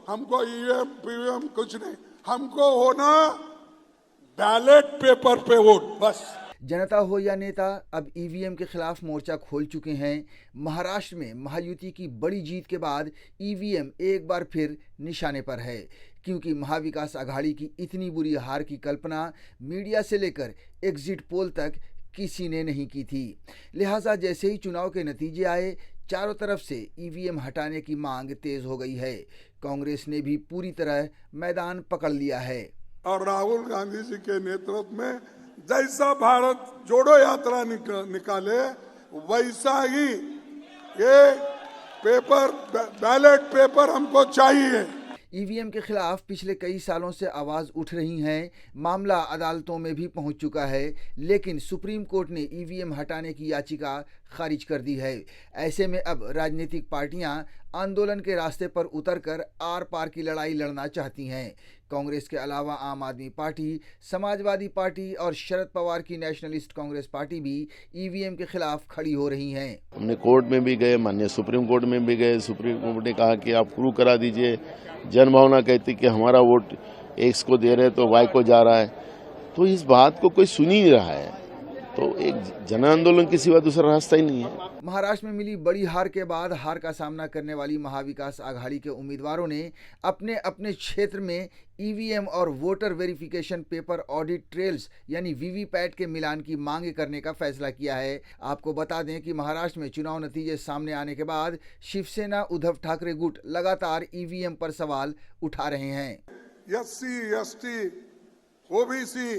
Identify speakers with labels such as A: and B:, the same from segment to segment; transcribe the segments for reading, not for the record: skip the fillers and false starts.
A: हमको EVM PVM कुछ नहीं, हमको होना बैलेट पेपर पे वोट बस।
B: जनता हो या नेता अब ईवीएम के खिलाफ मोर्चा खोल चुके हैं। महाराष्ट्र में महायुति की बड़ी जीत के बाद ईवीएम एक बार फिर निशाने पर है, क्योंकि महाविकास आघाड़ी की इतनी बुरी हार की कल्पना मीडिया से लेकर एग्जिट पोल तक किसी ने नहीं की थी। लिहाजा जैसे ही चुनाव के नतीजे आए, चारों तरफ से ईवीएम हटाने की मांग तेज हो गई है। कांग्रेस ने भी पूरी तरह मैदान पकड़ लिया है
A: और राहुल गांधी जी के नेतृत्व में जैसा भारत जोड़ो यात्रा निकाले, वैसा ही ये पेपर बैलेट पेपर हमको चाहिए।
B: ईवीएम के खिलाफ पिछले कई सालों से आवाज़ उठ रही हैं। मामला अदालतों में भी पहुंच चुका है, लेकिन सुप्रीम कोर्ट ने ईवीएम हटाने की याचिका खारिज कर दी है। ऐसे में अब राजनीतिक पार्टियां आंदोलन के रास्ते पर उतरकर आर पार की लड़ाई लड़ना चाहती हैं। कांग्रेस के अलावा आम आदमी पार्टी, समाजवादी पार्टी और शरद पवार की नेशनलिस्ट कांग्रेस पार्टी भी ईवीएम के खिलाफ खड़ी हो रही हैं।
C: हमने कोर्ट में भी गए, माननीय सुप्रीम कोर्ट में भी गए। सुप्रीम कोर्ट ने कहा कि आप प्रूव करा दीजिए। जनभावना कहती कि हमारा वोट एक्स को दे रहे तो वाई को जा रहा है, तो इस बात को कोई सुन ही नहीं रहा है। तो एक जन आंदोलन के सिवा दूसरा रास्ता ही नहीं है।
B: महाराष्ट्र में मिली बड़ी हार के बाद हार का सामना करने वाली महाविकास आघाड़ी के उम्मीदवारों ने अपने अपने क्षेत्र में ईवीएम और voter verification paper audit trails यानी वीवीपैट के मिलान की मांग करने का फैसला किया है। आपको बता दें कि महाराष्ट्र में चुनाव नतीजे सामने आने के बाद शिवसेना उद्धव ठाकरे गुट लगातार ईवीएम पर सवाल उठा रहे हैं।
A: एससी, एसटी, ओबीसी,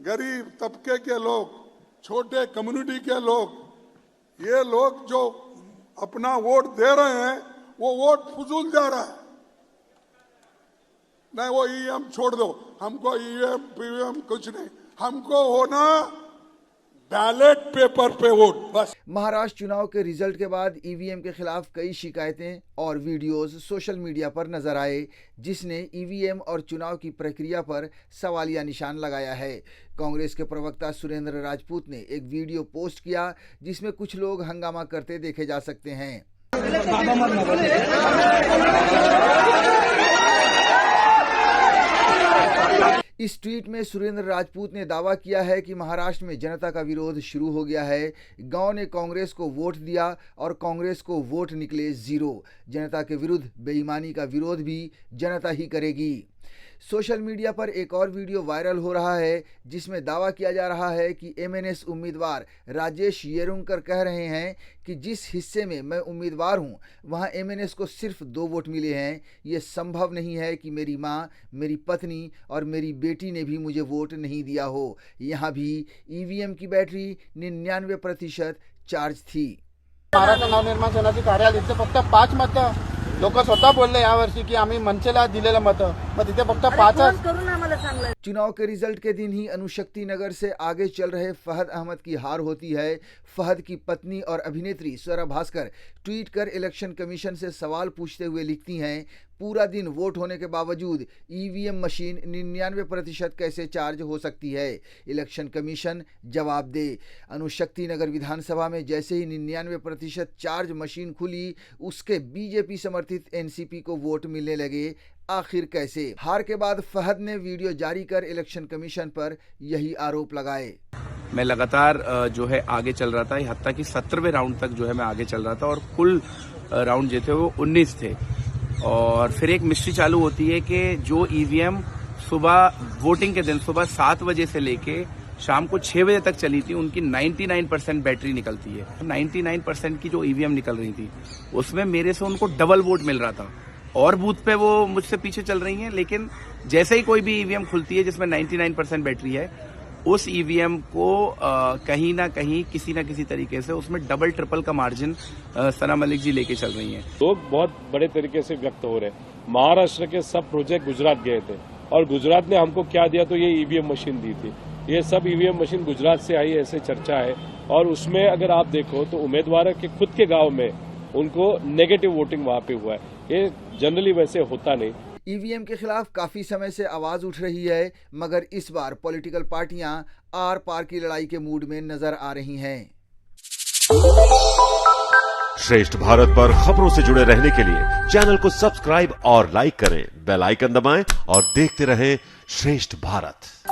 A: गरीब तबके के लोग, छोटे कम्युनिटी के लोग, ये लोग जो अपना वोट दे रहे हैं वो वोट फजूल जा रहा है। नहीं, वो ईवीएम छोड़ दो, हमको ईवीएम पीवीएम कुछ नहीं, हमको होना बैलेट पेपर पे वोट बस।
B: महाराष्ट्र चुनाव के रिजल्ट के बाद ईवीएम के खिलाफ कई शिकायतें और वीडियोस सोशल मीडिया पर नजर आए, जिसने ईवीएम और चुनाव की प्रक्रिया पर सवालिया निशान लगाया है। कांग्रेस के प्रवक्ता सुरेंद्र राजपूत ने एक वीडियो पोस्ट किया, जिसमें कुछ लोग हंगामा करते देखे जा सकते हैं। इस ट्वीट में सुरेंद्र राजपूत ने दावा किया है कि महाराष्ट्र में जनता का विरोध शुरू हो गया है। गांव ने कांग्रेस को वोट दिया और कांग्रेस को वोट निकले 0। जनता के विरुद्ध बेईमानी का विरोध भी जनता ही करेगी। सोशल मीडिया पर एक और वीडियो वायरल हो रहा है, जिसमें दावा किया जा रहा है कि एमएनएस उम्मीदवार राजेश येरुंकर कह रहे हैं कि जिस हिस्से में मैं उम्मीदवार हूं, वहां एमएनएस को सिर्फ 2 वोट मिले हैं। ये संभव नहीं है कि मेरी मां, मेरी पत्नी और मेरी बेटी ने भी मुझे वोट नहीं दिया हो। यहां भी ईवीएम की बैटरी 99% चार्ज थी।
D: महाराष्ट्र नवनिर्माण सेनाचे कार्यालय फक्त 5 मतं लोक स्वतः बोलले यावर्षी की आम्ही मनसेला दिलेलं मतं, मग तिथे फक्त 5च।
B: चुनाव के रिजल्ट के दिन ही अनुशक्ति नगर से आगे चल रहे फहद अहमद की हार होती है। फहद की पत्नी और अभिनेत्री स्वरा भास्कर ट्वीट कर इलेक्शन कमीशन से सवाल पूछते हुए लिखती हैं, पूरा दिन वोट होने के बावजूद ईवीएम मशीन 99% कैसे चार्ज हो सकती है? इलेक्शन कमीशन जवाब दे। अनुशक्ति नगर विधानसभा में जैसे ही 99% चार्ज मशीन खुली, उसके बीजेपी समर्थित एनसीपी को वोट मिलने लगे। आखिर कैसे? हार के बाद फहद ने वीडियो जारी कर इलेक्शन कमीशन पर यही आरोप लगाए।
E: मैं लगातार जो है आगे चल रहा था, हत्ता कि 17वें राउंड तक जो है मैं आगे चल रहा था और कुल राउंड जो थे वो 19 थे। और फिर एक मिस्ट्री चालू होती है कि जो ईवीएम सुबह वोटिंग के दिन सुबह 7 बजे से लेके शाम को 6 बजे तक चली थी, उनकी 99% बैटरी निकलती है। 99% की जो ईवीएम निकल रही थी, उसमें मेरे से उनको डबल वोट मिल रहा था और बूथ पे वो मुझसे पीछे चल रही हैं। लेकिन जैसे ही कोई भी ईवीएम खुलती है जिसमें 99% बैटरी है, उस ईवीएम को कहीं ना कहीं किसी ना किसी तरीके से उसमें डबल ट्रिपल का मार्जिन सना मलिक जी लेके चल रही हैं।
F: लोग बहुत बड़े तरीके से व्यक्त हो रहे हैं। महाराष्ट्र के सब प्रोजेक्ट गुजरात गए थे और गुजरात ने हमको क्या दिया, तो ये ईवीएम मशीन दी थी। ये सब ईवीएम मशीन गुजरात से आई ऐसे चर्चा है। और उसमें अगर आप देखो तो उम्मीदवार के खुद के गांव में उनको नेगेटिव वोटिंग वहां पे हुआ है। ये जनरली वैसे होता नहीं।
B: ईवीएम के खिलाफ काफी समय से आवाज उठ रही है, मगर इस बार पॉलिटिकल पार्टियां आर पार की लड़ाई के मूड में नजर आ रही हैं।
G: श्रेष्ठ भारत पर खबरों से जुड़े रहने के लिए चैनल को सब्सक्राइब और लाइक करें, बेल आइकन दबाएं और देखते रहें श्रेष्ठ भारत।